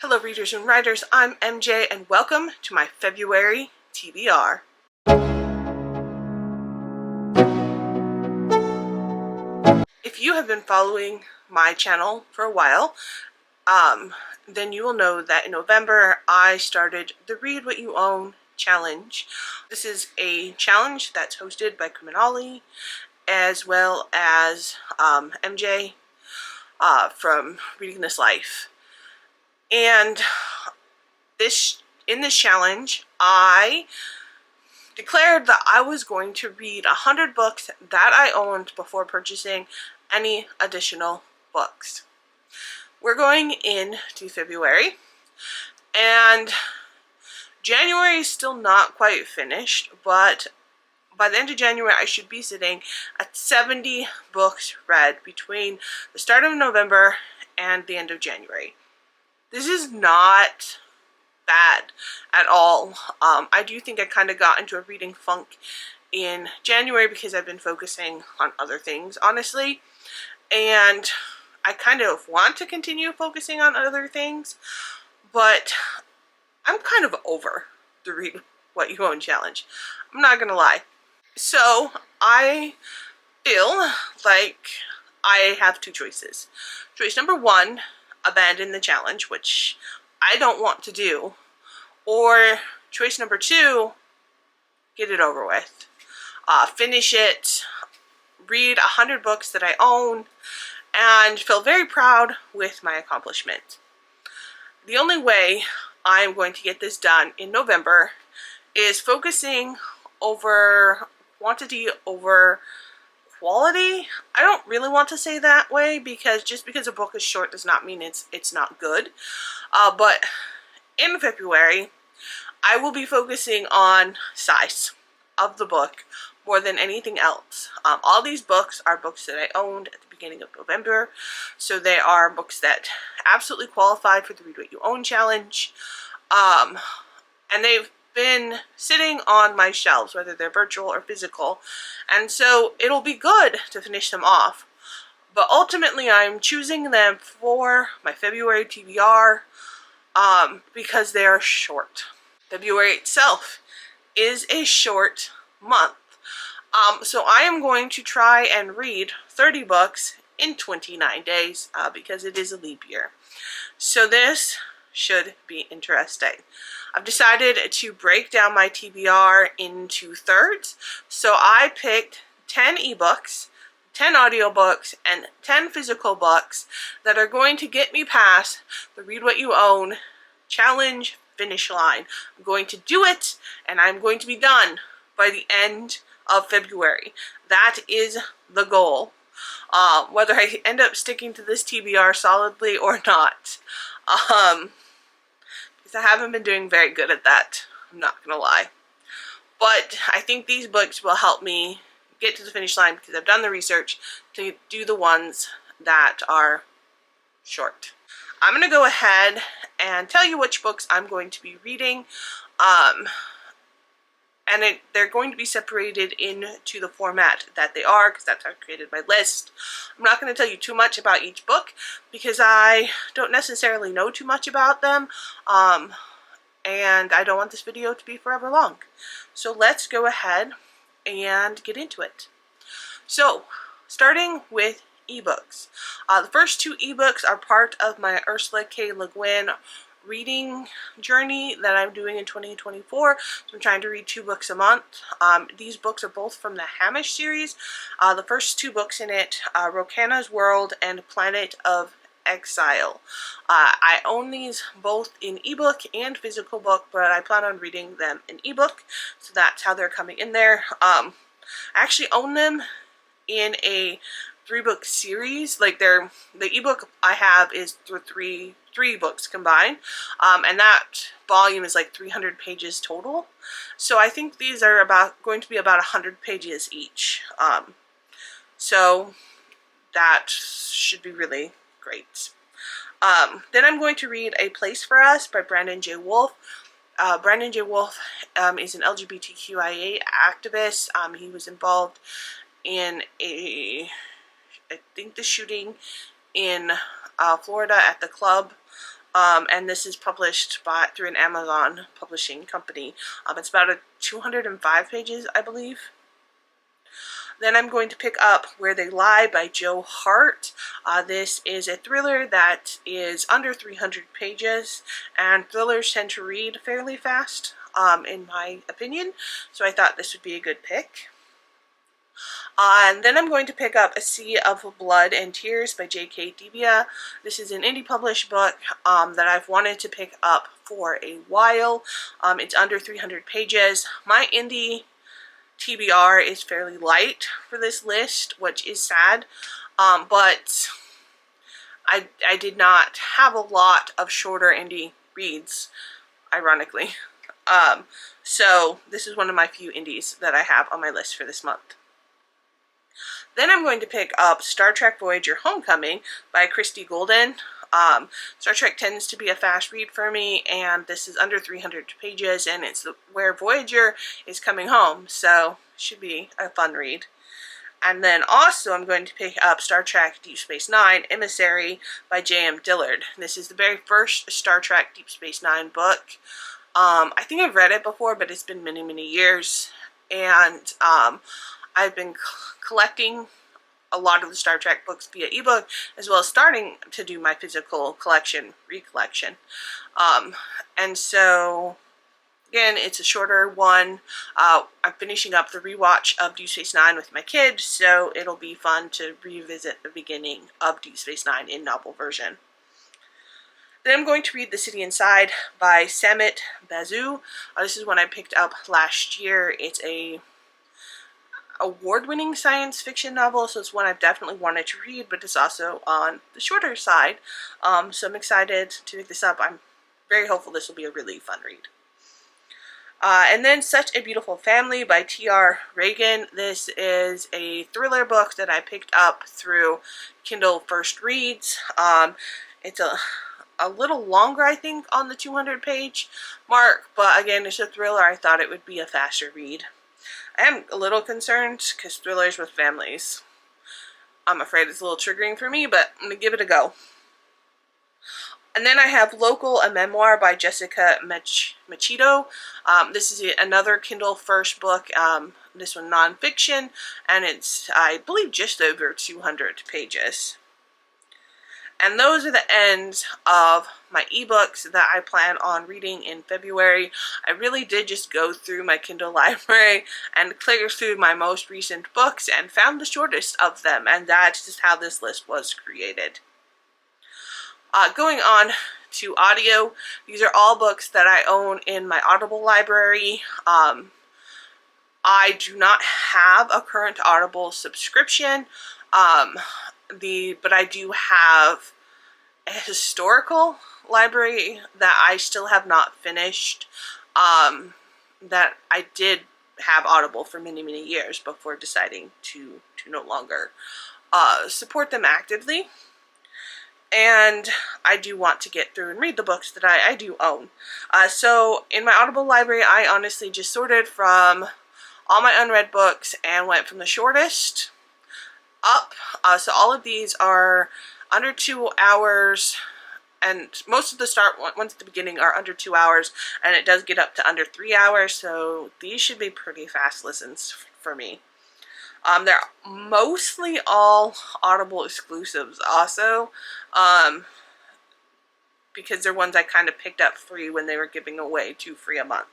Hello readers and writers, I'm MJ and welcome to my February TBR. If you have been following my channel for a while, then you will know that in November I started the Read What You Own challenge. This is a challenge that's hosted by Criminali as well as MJ from Reading This Life. And in this challenge, I declared that I was going to read 100 books that I owned before purchasing any additional books. We're going into February, and January is still not quite finished, but by the end of January I should be sitting at 70 books read between the start of November and the end of January. This is not bad at all. I do think I kind of got into a reading funk in January because I've been focusing on other things, honestly, and I kind of want to continue focusing on other things, but I'm kind of over the Read What You Own challenge. I'm not gonna lie. So I feel like I have two choices. Choice number one, abandon the challenge, which I don't want to do, or choice number two, get it over with. Finish it, read 100 books that I own, and feel very proud with my accomplishment. The only way I'm going to get this done in November is focusing over quantity over quality. I don't really want to say that way because just because a book is short does not mean it's not good. But in February, I will be focusing on size of the book more than anything else. All these books are books that I owned at the beginning of November, so they are books that absolutely qualified for the Read What You Own challenge, and they've been sitting on my shelves, whether they're virtual or physical, and so it'll be good to finish them off. But ultimately I'm choosing them for my February TBR because they are short. February itself is a short month. So I am going to try and read 30 books in 29 days because it is a leap year. So this should be interesting. I've decided to break down my TBR into thirds. So I picked 10 ebooks, 10 audiobooks, and 10 physical books that are going to get me past the Read What You Own challenge finish line. I'm going to do it, and I'm going to be done by the end of February. That is the goal. Whether I end up sticking to this TBR solidly or not. Because I haven't been doing very good at that, I'm not gonna lie. But I think these books will help me get to the finish line because I've done the research to do the ones that are short. I'm gonna go ahead and tell you which books I'm going to be reading. And they're going to be separated into the format that they are, because that's how I created my list. I'm not going to tell you too much about each book, because I don't necessarily know too much about them, and I don't want this video to be forever long. So let's go ahead and get into it. So, starting with ebooks. The first two ebooks are part of my Ursula K. Le Guin reading journey that I'm doing in 2024. So I'm trying to read 2 books a month. These books are both from the Hamish series. The first 2 books in it, Rokana's World and Planet of Exile. I own these both in ebook and physical book, but I plan on reading them in ebook, so that's how they're coming in there. I actually own them in a 3-book series. Like the ebook I have is three books combined, and that volume is like 300 pages total. So I think these are going to be about 100 pages each. So that should be really great. Then I'm going to read A Place for Us by Brandon J. Wolfe. Brandon J. Wolfe is an LGBTQIA activist. He was involved in I think the shooting in Florida at the club and this is published through an Amazon publishing company. It's about 205 pages, I believe. Then I'm going to pick up Where They Lie by Joe Hart. This is a thriller that is under 300 pages, and thrillers tend to read fairly fast, in my opinion, so I thought this would be a good pick. And then I'm going to pick up A Sea of Blood and Tears by J.K. TBR. This is an indie published book that I've wanted to pick up for a while. It's under 300 pages. My indie TBR is fairly light for this list, which is sad, but I did not have a lot of shorter indie reads, ironically. So this is one of my few indies that I have on my list for this month. Then I'm going to pick up Star Trek Voyager Homecoming by Christy Golden. Star Trek tends to be a fast read for me, and this is under 300 pages, and it's where Voyager is coming home, so it should be a fun read. And then also I'm going to pick up Star Trek Deep Space Nine Emissary by J.M. Dillard. This is the very first Star Trek Deep Space Nine book. I think I've read it before, but it's been many, many years, and I've been collecting a lot of the Star Trek books via ebook, as well as starting to do my physical recollection. And so, again, it's a shorter one. I'm finishing up the rewatch of Deep Space Nine with my kid, so it'll be fun to revisit the beginning of Deep Space Nine in novel version. Then I'm going to read The City Inside by Samit Basu. This is one I picked up last year. It's a award-winning science fiction novel, so it's one I've definitely wanted to read, but it's also on the shorter side. So I'm excited to pick this up. I'm very hopeful this will be a really fun read. And then Such a Beautiful Family by T.R. Reagan. This is a thriller book that I picked up through Kindle First Reads. It's a little longer, I think, on the 200-page mark, but again, it's a thriller. I thought it would be a faster read. I am a little concerned because thrillers with families, I'm afraid it's a little triggering for me, but I'm going to give it a go. And then I have Local, a memoir by Jessica Machito. This is another Kindle First book, this one nonfiction, and it's, I believe, just over 200 pages. And those are the ends of my ebooks that I plan on reading in February. I really did just go through my Kindle library and clear through my most recent books and found the shortest of them, and that's just how this list was created. Going on to audio, these are all books that I own in my Audible library. I do not have a current Audible subscription, but I do have a historical library that I still have not finished, that I did have Audible for many, many years before deciding to no longer support them actively. And I do want to get through and read the books that I do own. So in my Audible library, I honestly just sorted from all my unread books and went from the shortest up. So all of these are under 2 hours, and most of the ones at the beginning are under 2 hours, and it does get up to under 3 hours, so these should be pretty fast listens for me. They're mostly all Audible exclusives also, because they're ones I kind of picked up free when they were giving away 2 free a month.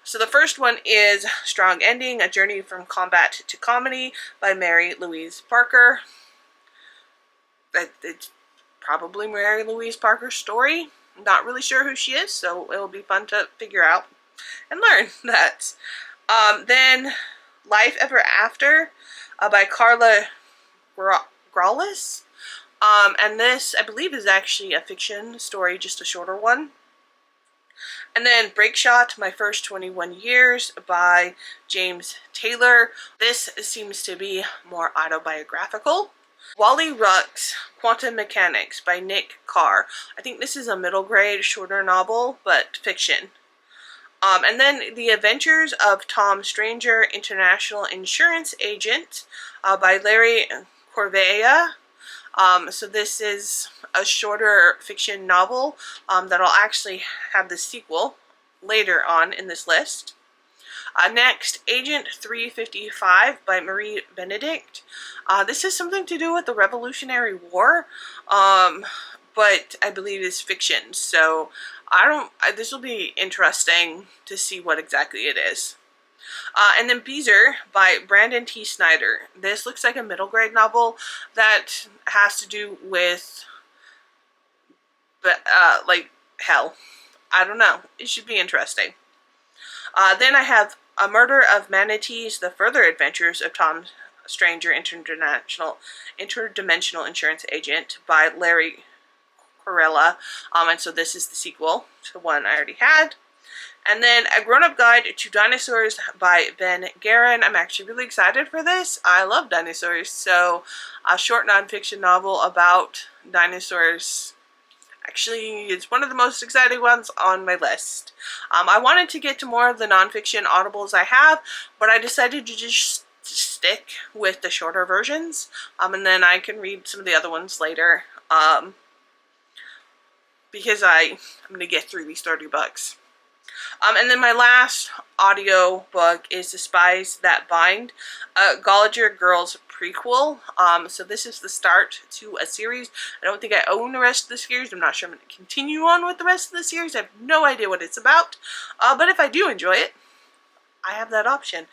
So the first one is Strong Ending, A Journey from Combat to Comedy by Mary Louise Parker. It's probably Mary Louise Parker's story. I'm not really sure who she is, so it'll be fun to figure out and learn that. Then Life Ever After by Carla Graulis. And this, I believe, is actually a fiction story, just a shorter one. And then Breakshot, My First 21 Years by James Taylor. This seems to be more autobiographical. Wally Ruck's Quantum Mechanics by Nick Carr. I think this is a middle grade, shorter novel, but fiction. And then The Adventures of Tom Stranger, International Insurance Agent by Larry Correia. So this is a shorter fiction novel that'll actually have the sequel later on in this list. Next, Agent 355 by Marie Benedict. This has something to do with the Revolutionary War, but I believe it's fiction, so this will be interesting to see what exactly it is. And then Beezer by Brandon T. Snyder. This looks like a middle grade novel that has to do with, like, hell. I don't know. It should be interesting. Then I have A Murder of Manatees, The Further Adventures of Tom Stranger, Interdimensional Insurance Agent by Larry Corella. And so this is the sequel to one I already had. And then A Grown-Up Guide to Dinosaurs by Ben Guerin. I'm actually really excited for this. I love dinosaurs, so a short nonfiction novel about dinosaurs. Actually, it's one of the most exciting ones on my list. I wanted to get to more of the nonfiction audibles I have, but I decided to just stick with the shorter versions, and then I can read some of the other ones later, because I'm going to get through these 30 books. And then my last audio book is The Spies That Bind, a Gallagher Girls prequel. So this is the start to a series. I don't think I own the rest of the series. I'm not sure I'm going to continue on with the rest of the series. I have no idea what it's about. But if I do enjoy it, I have that option.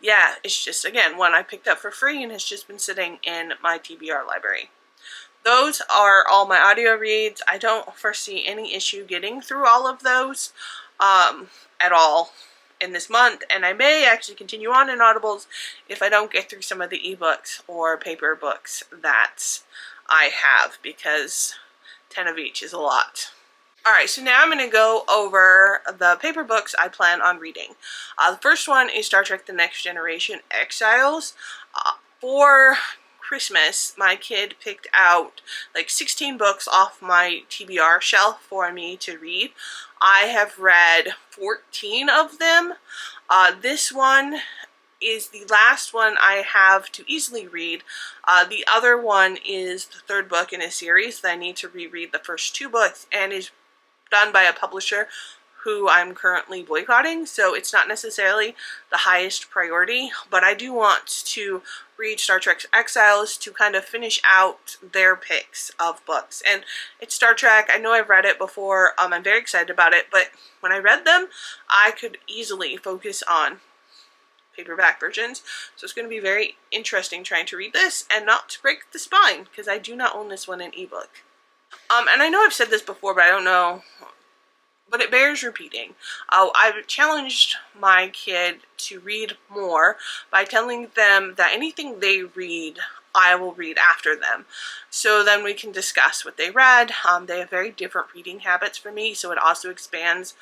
Yeah, it's just, again, one I picked up for free and has just been sitting in my TBR library. Those are all my audio reads. I don't foresee any issue getting through all of those at all in this month, and I may actually continue on in Audibles if I don't get through some of the ebooks or paper books that I have, because 10 of each is a lot. Alright, so now I'm going to go over the paper books I plan on reading. The first one is Star Trek The Next Generation Exiles. For Christmas, my kid picked out like 16 books off my TBR shelf for me to read. I have read 14 of them. This one is the last one I have to easily read. The other one is the third book in a series that I need to reread the first two books, and is done by a publisher who I'm currently boycotting, so it's not necessarily the highest priority, but I do want to read Star Trek Exiles to kind of finish out their picks of books. And it's Star Trek. I know I've read it before. I'm very excited about it, but when I read them, I could easily focus on paperback versions. So it's going to be very interesting trying to read this and not to break the spine, because I do not own this one in ebook. And I know I've said this before, but I don't know, but it bears repeating. I've challenged my kid to read more by telling them that anything they read, I will read after them. So then we can discuss what they read. They have very different reading habits from me, so it also expands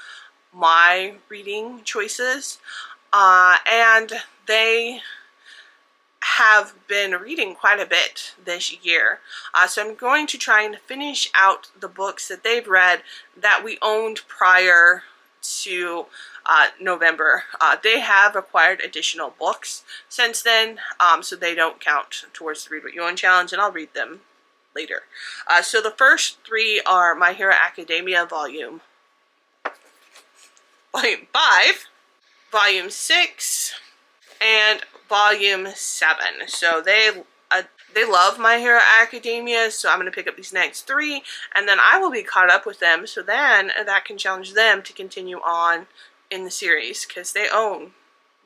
my reading choices. And they have been reading quite a bit this year. So I'm going to try and finish out the books that they've read that we owned prior to November. They have acquired additional books since then, so they don't count towards the Read What You Own challenge, and I'll read them later. So the first three are My Hero Academia Volume 5, Volume 6, and Volume 7. So they love My Hero Academia, so I'm going to pick up these next three, and then I will be caught up with them, so then that can challenge them to continue on in the series, because they own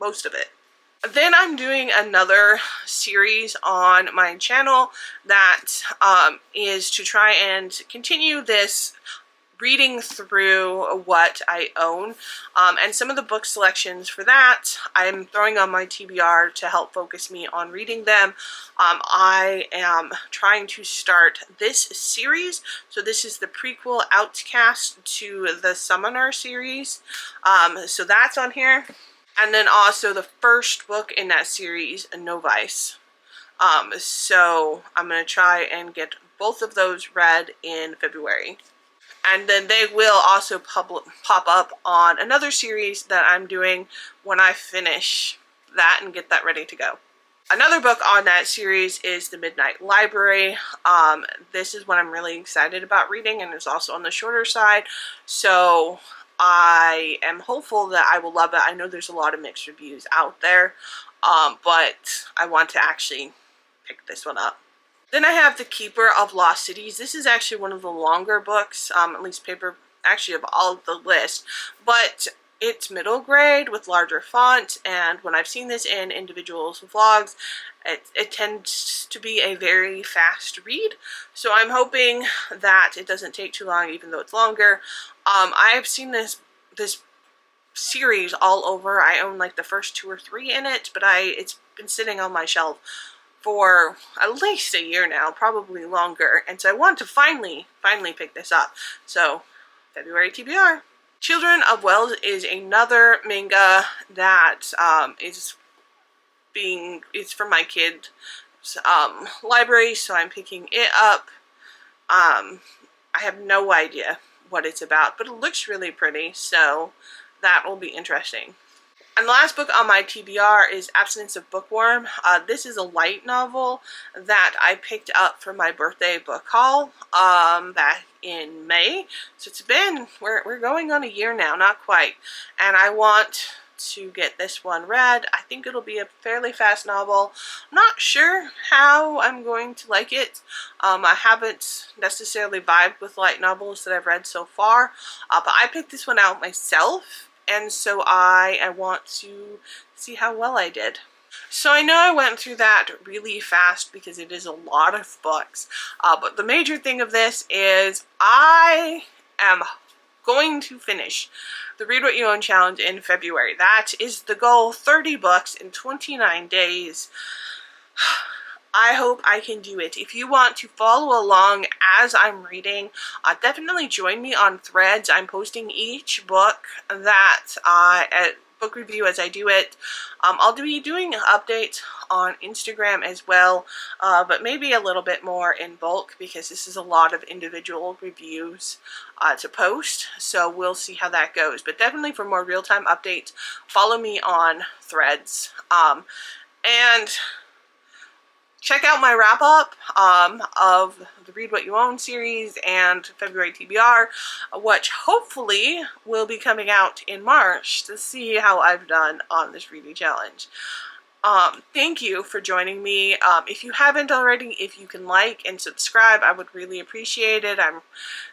most of it. Then I'm doing another series on my channel that is to try and continue this reading through what I own, and some of the book selections for that I'm throwing on my TBR to help focus me on reading them. I am trying to start this series, so this is the prequel Outcast to the Summoner series, so that's on here, and then also the first book in that series, Novice. So I'm going to try and get both of those read in February. And then they will also pop up on another series that I'm doing when I finish that and get that ready to go. Another book on that series is The Midnight Library. This is one I'm really excited about reading, and it's also on the shorter side, so I am hopeful that I will love it. I know there's a lot of mixed reviews out there, but I want to actually pick this one up. Then I have The Keeper of Lost Cities. This is actually one of the longer books, at least paper, actually of all of the list, but it's middle grade with larger font, and when I've seen this in individuals' vlogs, it tends to be a very fast read, so I'm hoping that it doesn't take too long even though it's longer. I have seen this series all over. I own like the first 2 or 3 in it, but it's been sitting on my shelf for at least a year now, probably longer, and so I want to finally pick this up. So February TBR. Children of Wells is another manga that it's from my kid's library, so I'm picking it up. I have no idea what it's about, but it looks really pretty, so that will be interesting. And the last book on my TBR is Abstinence of Bookworm. This is a light novel that I picked up for my birthday book haul back in May. So it's been, we're going on a year now, not quite. And I want to get this one read. I think it'll be a fairly fast novel. I'm not sure how I'm going to like it. I haven't necessarily vibed with light novels that I've read so far, but I picked this one out myself. And so I want to see how well I did. So I know I went through that really fast because it is a lot of books. But the major thing of this is I am going to finish the Read What You Own Challenge in February. That is the goal, 30 books in 29 days. I hope I can do it. If you want to follow along as I'm reading, definitely join me on Threads. I'm posting each book that at book review as I do it. I'll be doing updates on Instagram as well, but maybe a little bit more in bulk because this is a lot of individual reviews to post, so we'll see how that goes. But definitely for more real-time updates, follow me on Threads. And check out my wrap-up of the Read What You Own series and February TBR, which hopefully will be coming out in March to see how I've done on this reading challenge. Thank you for joining me. If you haven't already, if you can like and subscribe, I would really appreciate it. I'm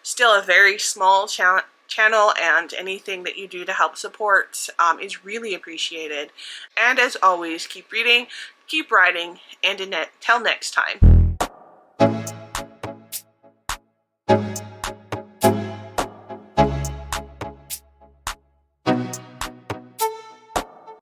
still a very small channel, and anything that you do to help support is really appreciated. And as always, keep reading, keep writing, and until next time.